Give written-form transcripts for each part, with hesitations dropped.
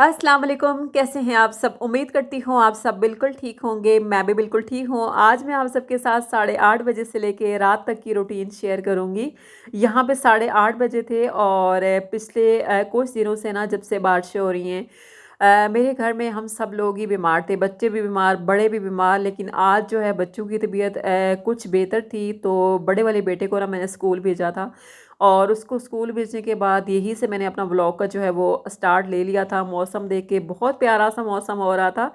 अस्सलाम वालेकुम, कैसे हैं आप सब? उम्मीद करती हूँ आप सब बिल्कुल ठीक होंगे, मैं भी बिल्कुल ठीक हूँ। आज मैं आप सबके साथ 8:30 बजे से लेके रात तक की रूटीन शेयर करूँगी। यहाँ पे 8:30 बजे थे और पिछले कुछ दिनों से ना जब से बारिशें हो रही हैं, मेरे घर में हम सब लोग ही बीमार थे, बच्चे भी बीमार, बड़े भी बीमार। लेकिन आज जो है बच्चों की तबीयत कुछ बेहतर थी, तो बड़े वाले बेटे को ना मैंने स्कूल भेजा था और उसको स्कूल भेजने के बाद यहीं से मैंने अपना व्लॉग का जो है वो स्टार्ट ले लिया था। मौसम देख के बहुत प्यारा सा मौसम हो रहा था,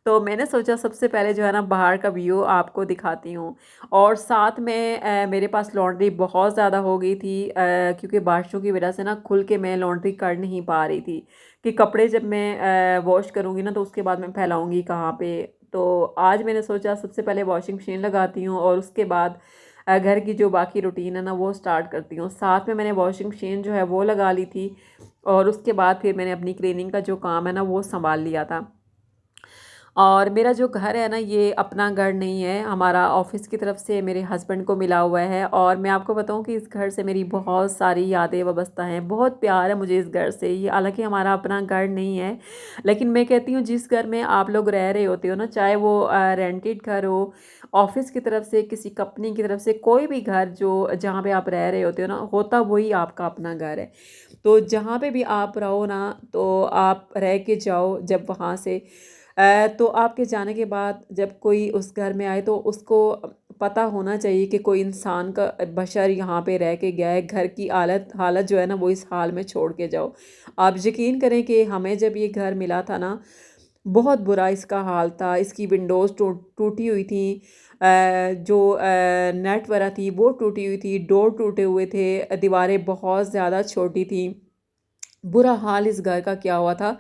तो मैंने सोचा सबसे पहले जो है ना बाहर का व्यू आपको दिखाती हूँ। और साथ में मेरे पास लॉन्ड्री बहुत ज़्यादा हो गई थी, क्योंकि बारिशों की वजह से ना खुल के मैं लॉन्ड्री कर नहीं पा रही थी कि कपड़े जब मैं वॉश करूँगी ना तो उसके बाद मैं फैलाऊँगी कहाँ पे। तो आज मैंने सोचा सबसे पहले वॉशिंग मशीन लगाती हूँ और उसके बाद घर की जो बाकी रूटीन है ना वो स्टार्ट करती हूँ। साथ में मैंने वॉशिंग मशीन जो है वो लगा ली थी और उसके बाद फिर मैंने अपनी क्लीनिंग का जो काम है ना वो संभाल लिया था। और मेरा जो घर है ना ये अपना घर नहीं है, हमारा ऑफ़िस की तरफ से मेरे हस्बैंड को मिला हुआ है। और मैं आपको बताऊँ कि इस घर से मेरी बहुत सारी यादें वाबस्ता हैं, बहुत प्यार है मुझे इस घर से। ये हालाँकि हमारा अपना घर नहीं है, लेकिन मैं कहती हूँ जिस घर में आप लोग रह रहे होते हो ना, चाहे वो रेंटेड घर हो, ऑफ़िस की तरफ से, किसी कंपनी की तरफ से, कोई भी घर जो जहाँ पे आप रह रहे होते हो ना, होता वही आपका अपना घर है। तो जहाँ पे भी आप रहो ना, तो आप रह के जाओ जब वहाँ से, तो आपके जाने के बाद जब कोई उस घर में आए तो उसको पता होना चाहिए कि कोई इंसान का बशर यहाँ पे रह के गया है। घर की हालत हालत जो है ना वो इस हाल में छोड़ के जाओ। आप यकीन करें कि हमें जब ये घर मिला था ना, बहुत बुरा इसका हाल था। इसकी विंडोज़ टूटी हुई थी, जो नेट वगैरह थी वो टूटी हुई थी, डोर टूटे हुए थे, दीवारें बहुत ज़्यादा छोटी थी। बुरा हाल इस घर का क्या हुआ था।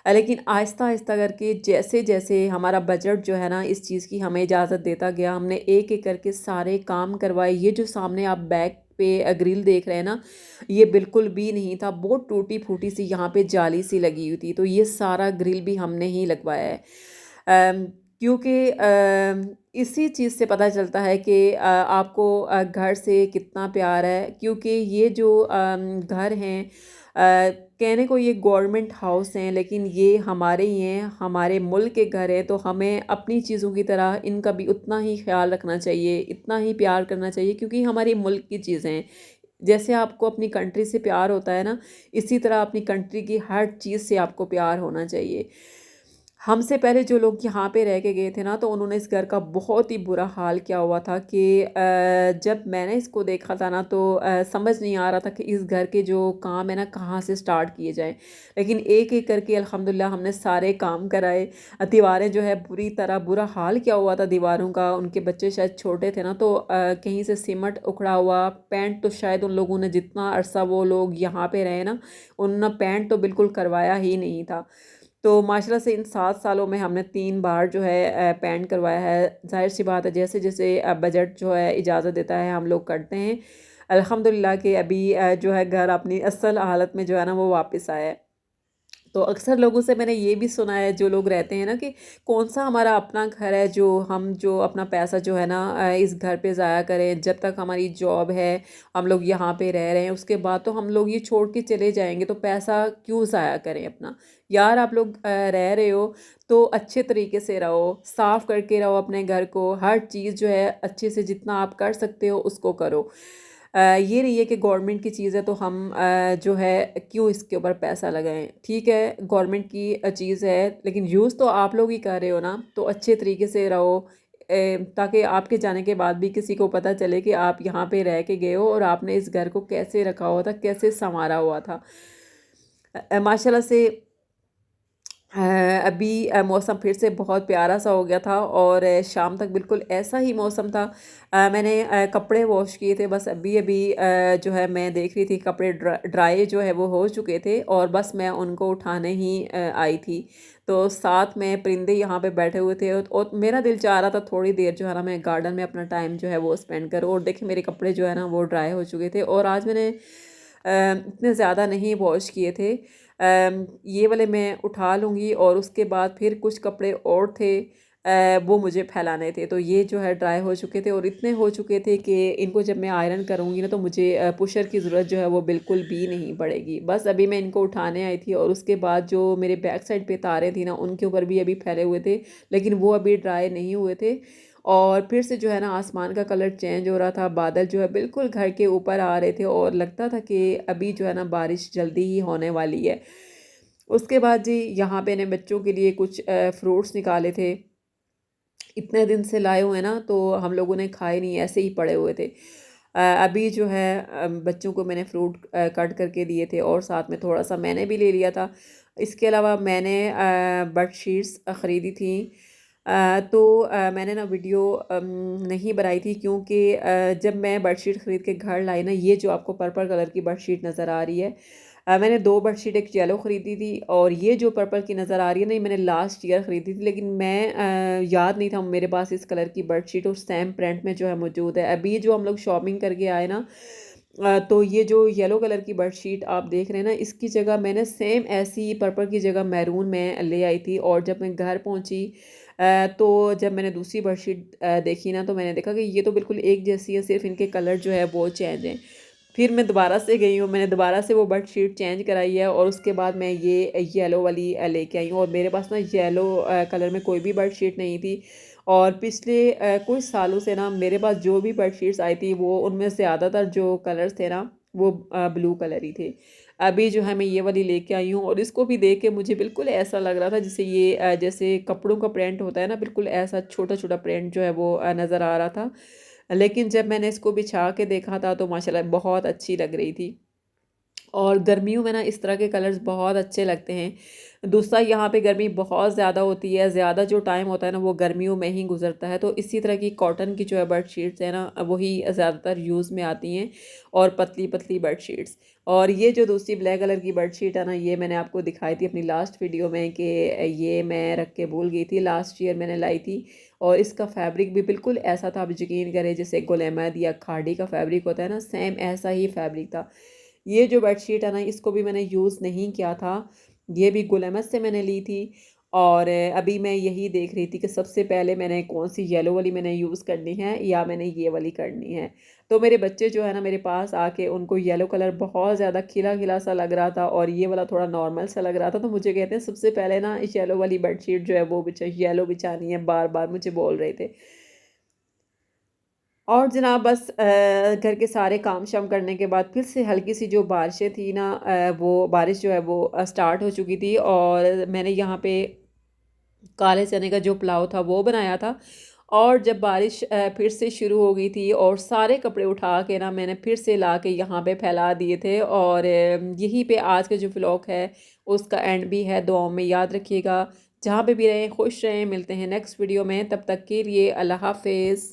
लेकिन आहिस्ता-आहिस्ता करके जैसे-जैसे हमारा बजट जो है ना इस चीज़ की हमें इजाज़त देता गया, हमने एक-एक करके सारे काम करवाए। ये जो सामने आप बैक पे ग्रिल देख रहे हैं ना, ये बिल्कुल भी नहीं था, बहुत टूटी-फूटी सी यहाँ पे जाली सी लगी हुई थी, तो ये सारा ग्रिल भी हमने ही लगवाया है। अम, क्योंकि इसी चीज़ से पता चलता है कि आपको घर से कितना प्यार है, क्योंकि ये जो घर हैं, कहने को ये गवर्नमेंट हाउस हैं, लेकिन ये हमारे ही हैं, हमारे मुल्क के घर हैं, तो हमें अपनी चीज़ों की तरह इनका भी उतना ही ख्याल रखना चाहिए, इतना ही प्यार करना चाहिए, क्योंकि हमारी मुल्क की चीज़ें हैं। जैसे आपको अपनी कंट्री से प्यार होता है ना, इसी तरह अपनी कंट्री की हर चीज़ से आपको प्यार होना चाहिए। हमसे पहले जो लोग यहाँ पे रह के गए थे ना, तो उन्होंने इस घर का बहुत ही बुरा हाल किया हुआ था कि जब मैंने इसको देखा था ना, तो समझ नहीं आ रहा था कि इस घर के जो काम है ना कहाँ से स्टार्ट किए जाएँ। लेकिन एक-एक करके अल्हम्दुलिल्लाह हमने सारे काम कराए। दीवारें जो है बुरी तरह बुरा हाल किया हुआ था दीवारों का, उनके बच्चे शायद छोटे थे ना, तो कहीं से सीमेंट उखड़ा हुआ, पेंट तो शायद उन लोगों ने जितना अरसा वो लोग यहाँ पे रहे ना, उन्होंने पेंट तो बिल्कुल करवाया ही नहीं था। तो माशाल्लाह से इन 7 सालों में हमने 3 बार जो है पेंट करवाया है। ज़ाहिर-सी बात है, जैसे-जैसे बजट जो है इजाज़त देता है हम लोग करते हैं। अल्हम्दुलिल्लाह कि अभी जो है घर अपनी असल हालत में जो है ना वो वापस आया है। तो अक्सर लोगों से मैंने ये भी सुना है, जो लोग रहते हैं ना, कि कौन-सा हमारा अपना घर है जो हम जो अपना पैसा जो है ना इस घर पे ज़ाया करें। जब तक हमारी जॉब है, हम लोग यहाँ पे रह रहे हैं, उसके बाद तो हम लोग ये छोड़ के चले जाएँगे, तो पैसा क्यों ज़ाया करें अपना। यार आप लोग रह रहे हो तो अच्छे तरीके से रहो, साफ़ करके रहो अपने घर को, हर चीज़ जो है अच्छे से जितना आप कर सकते हो उसको करो। ये नहीं है कि गवर्नमेंट की चीज़ है तो हम जो है क्यों इसके ऊपर पैसा लगाएँ। ठीक है, गवर्नमेंट की चीज़ है, लेकिन यूज़ तो आप लोग ही कर रहे हो ना, तो अच्छे तरीके से रहो, ताकि आपके जाने के बाद भी किसी को पता चले कि आप यहाँ पे रह के गए हो और आपने इस घर को कैसे रखा हुआ था, कैसे सँवारा हुआ था। माशाल्लाह से अ, अभी मौसम फिर से बहुत प्यारा सा हो गया था और शाम तक बिल्कुल ऐसा ही मौसम था। मैंने कपड़े वॉश किए थे, बस अभी-अभी जो है मैं देख रही थी कपड़े ड्राई जो है वो हो चुके थे और बस मैं उनको उठाने ही आई थी। तो साथ में परिंदे यहाँ पे बैठे हुए थे और मेरा दिल चाह रहा था थोड़ी देर जो है ना मैं गार्डन में अपना टाइम जो है वो स्पेंड करूँ। और देखिए मेरे कपड़े जो है ना वो ड्राई हो चुके थे और आज मैंने इतने ज़्यादा नहीं वॉश किए थे। ये वाले मैं उठा लूँगी और उसके बाद फिर कुछ कपड़े और थे, वो मुझे फैलाने थे। तो ये जो है ड्राई हो चुके थे और इतने हो चुके थे कि इनको जब मैं आयरन करूँगी ना तो मुझे पुशर की ज़रूरत जो है वो बिल्कुल भी नहीं पड़ेगी। बस अभी मैं इनको उठाने आई थी और उसके बाद जो मेरे बैक साइड पे तारे थी ना उनके ऊपर भी अभी फैले हुए थे, लेकिन वो अभी ड्राई नहीं हुए थे। और फिर से जो है ना आसमान का कलर चेंज हो रहा था, बादल जो है बिल्कुल घर के ऊपर आ रहे थे और लगता था कि अभी जो है ना बारिश जल्दी ही होने वाली है। उसके बाद जी यहाँ पे ने बच्चों के लिए कुछ फ्रूट्स निकाले थे। इतने दिन से लाए हुए ना तो हम लोगों ने खाए नहीं, ऐसे ही पड़े हुए थे। अभी जो है बच्चों को मैंने फ्रूट कट करके दिए थे और साथ में थोड़ा सा मैंने भी ले लिया था। इसके अलावा मैंने बेडशीट्स ख़रीदी थी। मैंने ना वीडियो नहीं बनाई थी क्योंकि जब मैं बेडशीट ख़रीद के घर लाई ना, ये जो आपको पर्पल कलर की बेडशीट नज़र आ रही है, मैंने 2 बेडशीट, एक येलो ख़रीदी थी और ये जो पर्पल की नज़र आ रही है ना, ये मैंने लास्ट ईयर ख़रीदी थी, लेकिन मैं याद नहीं था मेरे पास इस कलर की बेडशीट और सेम प्रिंट में जो है मौजूद है। अभी जो हम लोग शॉपिंग करके आए ना, तो ये जो येलो कलर की बेडशीट आप देख रहे हैं ना, इसकी जगह मैंने सेम ऐसी पर्पल की जगह मैरून में ले आई थी। और जब मैं घर पहुंची तो जब मैंने दूसरी बेडशीट देखी ना तो मैंने देखा कि ये तो बिल्कुल एक जैसी है, सिर्फ इनके कलर जो है वो चेंज हैं। फिर मैं दोबारा से गई हूँ, मैंने दोबारा से वो बेडशीट चेंज कराई है और उसके बाद मैं ये येलो वाली लेके आई हूँ। और मेरे पास ना येलो कलर में कोई भी बेडशीट नहीं थी। और पिछले कुछ सालों से ना मेरे पास जो भी बेडशीट्स आई थी वो उनमें से ज़्यादातर जो कलर्स थे ना वो ब्लू कलर ही थे। अभी जो है मैं ये वाली लेके आई हूँ और इसको भी देख के मुझे बिल्कुल ऐसा लग रहा था जैसे ये जैसे कपड़ों का प्रिंट होता है ना, बिल्कुल ऐसा छोटा छोटा प्रिंट जो है वो नज़र आ रहा था। लेकिन जब मैंने इसको बिछा के देखा था तो माशाल्लाह बहुत अच्छी लग रही थी। और गर्मियों में ना इस तरह के कलर्स बहुत अच्छे लगते हैं। दूसरा, यहाँ पे गर्मी बहुत ज़्यादा होती है, ज़्यादा जो टाइम होता है ना वो गर्मियों में ही गुजरता है। तो इसी तरह की कॉटन की जो है बेडशीट्स है ना वही ज़्यादातर यूज़ में आती हैं और पतली पतली बेडशीट्स। और ये जो दूसरी ब्लैक कलर की बेडशीट है ना, ये मैंने आपको दिखाई थी अपनी लास्ट वीडियो में कि ये मैं रख के भूल गई थी, लास्ट ईयर मैंने लाई थी। और इसका फैब्रिक भी बिल्कुल ऐसा था, आप यकीन करें जैसे गुल अहमद या खाड़ी का फैब्रिक होता है ना, सेम ऐसा ही फैब्रिक था। ये जो बेडशीट है ना इसको भी मैंने यूज़ नहीं किया था, ये भी गुल अहमद से मैंने ली थी। और अभी मैं यही देख रही थी कि सबसे पहले मैंने कौन सी येलो वाली मैंने यूज़ करनी है या मैंने ये वाली करनी है। तो मेरे बच्चे जो है ना मेरे पास आके उनको येलो कलर बहुत ज़्यादा खिला खिला सा लग रहा था और ये वाला थोड़ा नॉर्मल सा लग रहा था, तो मुझे कहते हैं सबसे पहले ना इस येलो वाली बेडशीट जो है वो येलो बिछानी है, बार बार मुझे बोल रहे थे। और जनाब बस घर के सारे काम शाम करने के बाद फिर से हल्की सी जो बारिशें थी ना, वो बारिश जो है वो स्टार्ट हो चुकी थी और मैंने यहाँ पे काले चने का जो पुलाव था वो बनाया था। और जब बारिश फिर से शुरू हो गई थी और सारे कपड़े उठा के ना मैंने फिर से ला के यहाँ पे फैला दिए थे। और यहीं पे आज का जो व्लॉग है उसका एंड भी है। दुआओं में याद रखिएगा, जहाँ पे भी रहें खुश रहें। मिलते हैं नेक्स्ट वीडियो में, तब तक के लिए अल्लाह हाफिज़।